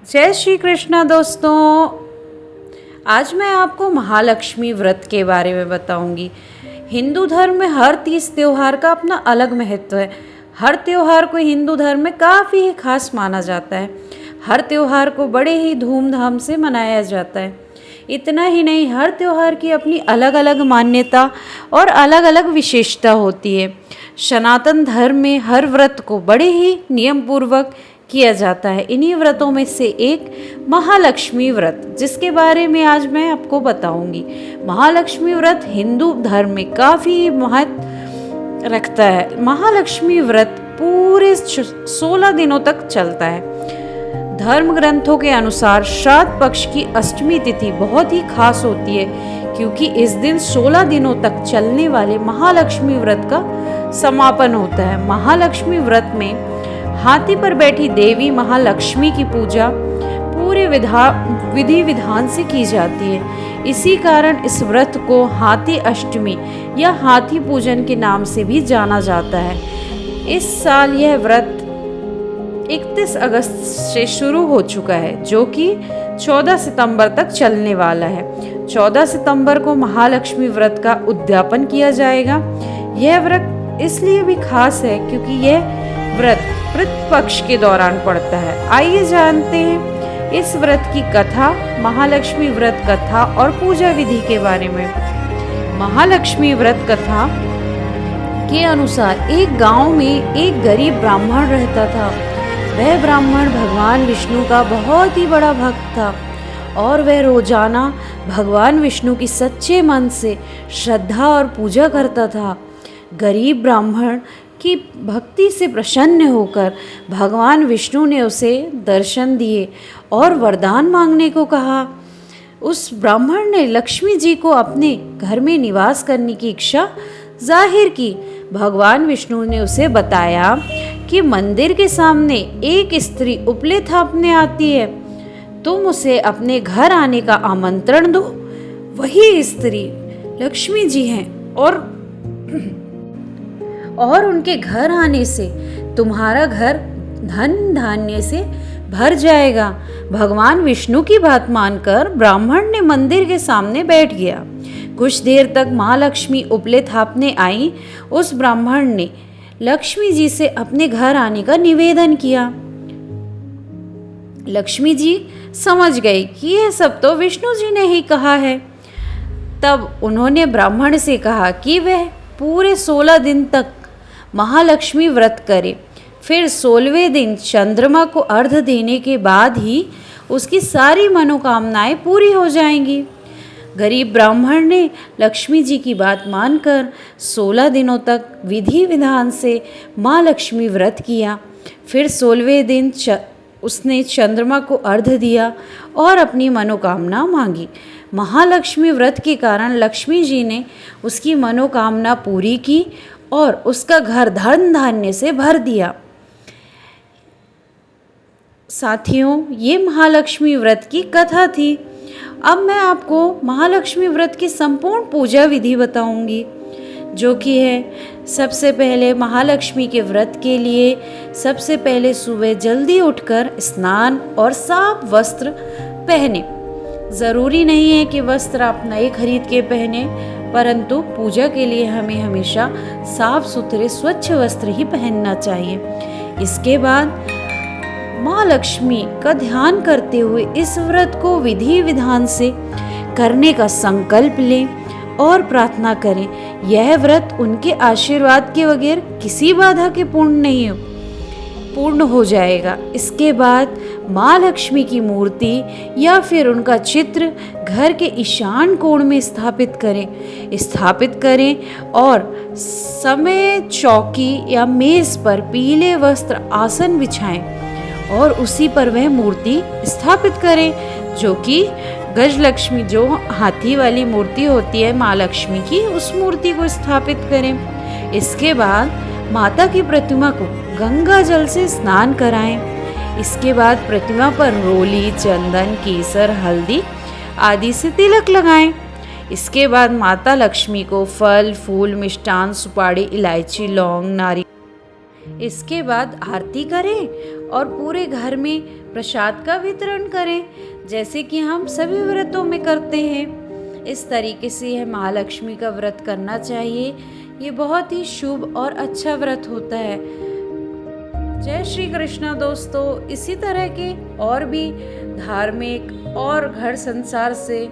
जय श्री कृष्णा दोस्तों। आज मैं आपको महालक्ष्मी व्रत के बारे में बताऊंगी। हिंदू धर्म में हर तीज त्योहार का अपना अलग महत्व है। हर त्योहार को हिंदू धर्म में काफ़ी खास माना जाता है। हर त्योहार को बड़े ही धूमधाम से मनाया जाता है। इतना ही नहीं, हर त्योहार की अपनी अलग अलग मान्यता और अलग अलग विशेषता होती है। सनातन धर्म में हर व्रत को बड़े ही नियम पूर्वक किया जाता है। इन्हीं व्रतों में से एक महालक्ष्मी व्रत, जिसके बारे में आज मैं आपको बताऊंगी। महालक्ष्मी व्रत हिंदू धर्म में काफ़ी महत्व रखता है। महालक्ष्मी व्रत पूरे 16 दिनों तक चलता है। धर्म ग्रंथों के अनुसार श्राद्ध पक्ष की अष्टमी तिथि बहुत ही खास होती है, क्योंकि इस दिन 16 दिनों तक चलने वाले महालक्ष्मी व्रत का समापन होता है। महालक्ष्मी व्रत में हाथी पर बैठी देवी महालक्ष्मी की पूजा पूरे विधि विधान से की जाती है। इसी कारण इस व्रत को हाथी अष्टमी या हाथी पूजन के नाम से भी जाना जाता है। इस साल यह व्रत 31 अगस्त से शुरू हो चुका है, जो कि 14 सितंबर तक चलने वाला है। 14 सितंबर को महालक्ष्मी व्रत का उद्यापन किया जाएगा। यह व्रत इसलिए भी खास है क्योंकि यह व्रत पितृ पक्ष के दौरान पड़ता है। आइए जानते हैं इस व्रत की कथा, महालक्ष्मी व्रत कथा और पूजा विधि के बारे में। महालक्ष्मी व्रत कथा के अनुसार एक गांव में एक गरीब ब्राह्मण रहता था। वह ब्राह्मण भगवान विष्णु का बहुत ही बड़ा भक्त था और वह रोजाना भगवान विष्णु की सच्चे मन से श्रद्धा और पूजा करता था। गरीब ब्राह्मण की भक्ति से प्रसन्न होकर भगवान विष्णु ने उसे दर्शन दिए और वरदान मांगने को कहा। उस ब्राह्मण ने लक्ष्मी जी को अपने घर में निवास करने की इच्छा जाहिर की। भगवान विष्णु ने उसे बताया कि मंदिर के सामने एक स्त्री उपले थापने आती है, तुम उसे अपने घर आने का आमंत्रण दो। वही स्त्री लक्ष्मी जी हैं और उनके घर आने से तुम्हारा घर धन धान्य से भर जाएगा। भगवान विष्णु की बात मानकर ब्राह्मण ने मंदिर के सामने बैठ गया। कुछ देर तक माँ लक्ष्मी उपले थापने आई। उस ब्राह्मण ने लक्ष्मी जी से अपने घर आने का निवेदन किया। लक्ष्मी जी समझ गई कि यह सब तो विष्णु जी ने ही कहा है। तब उन्होंने ब्राह्मण से कहा कि वह पूरे 16 दिन तक महालक्ष्मी व्रत करे। फिर 16वें दिन चंद्रमा को अर्घ देने के बाद ही उसकी सारी मनोकामनाएं पूरी हो जाएंगी। गरीब ब्राह्मण ने लक्ष्मी जी की बात मानकर 16 दिनों तक विधि विधान से माँ लक्ष्मी व्रत किया। फिर 16वें दिन उसने चंद्रमा को अर्घ दिया और अपनी मनोकामना मांगी। महालक्ष्मी व्रत के कारण लक्ष्मी जी ने उसकी मनोकामना पूरी की और उसका घर धन धान्य से भर दिया। साथियों, ये महालक्ष्मी व्रत की कथा थी। अब मैं आपको महालक्ष्मी व्रत की संपूर्ण पूजा विधि बताऊंगी, जो कि है सबसे पहले महालक्ष्मी के व्रत के लिए सबसे पहले सुबह जल्दी उठकर स्नान और साफ वस्त्र पहने। ज़रूरी नहीं है कि वस्त्र आप नए खरीद के पहने, परंतु पूजा के लिए हमें हमेशा साफ सुथरे स्वच्छ वस्त्र ही पहनना चाहिए। इसके बाद माँ लक्ष्मी का ध्यान करते हुए इस व्रत को विधि विधान से करने का संकल्प लें और प्रार्थना करें। यह व्रत उनके आशीर्वाद के बगैर किसी बाधा के पूर्ण हो जाएगा। इसके बाद माँ लक्ष्मी की मूर्ति या फिर उनका चित्र घर के ईशान कोण में स्थापित करें और समय चौकी या मेज पर पीले वस्त्र आसन बिछाएं और उसी पर वह मूर्ति स्थापित करें, जो कि गजलक्ष्मी, जो हाथी वाली मूर्ति होती है माँ लक्ष्मी की, उस मूर्ति को स्थापित करें। इसके बाद माता की प्रतिमा को गंगा जल से स्नान कराएं। इसके बाद प्रतिमा पर रोली, चंदन, केसर, हल्दी आदि से तिलक लगाएं। इसके बाद माता लक्ष्मी को फल, फूल, मिष्टान, सुपारी, इलायची, लौंग, नारियल इसके बाद आरती करें और पूरे घर में प्रसाद का वितरण करें, जैसे कि हम सभी व्रतों में करते हैं। इस तरीके से यह महालक्ष्मी का व्रत करना चाहिए। ये बहुत ही शुभ और अच्छा व्रत होता है। जय श्री कृष्णा दोस्तों। इसी तरह के और भी धार्मिक और घर संसार से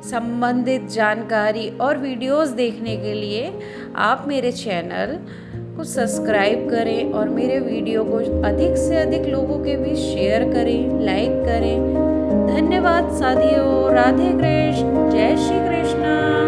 संबंधित जानकारी और वीडियोस देखने के लिए आप मेरे चैनल को सब्सक्राइब करें और मेरे वीडियो को अधिक से अधिक लोगों के बीच शेयर करें, लाइक करें। धन्यवाद साथियों। राधे कृष्ण। जय श्री कृष्णा।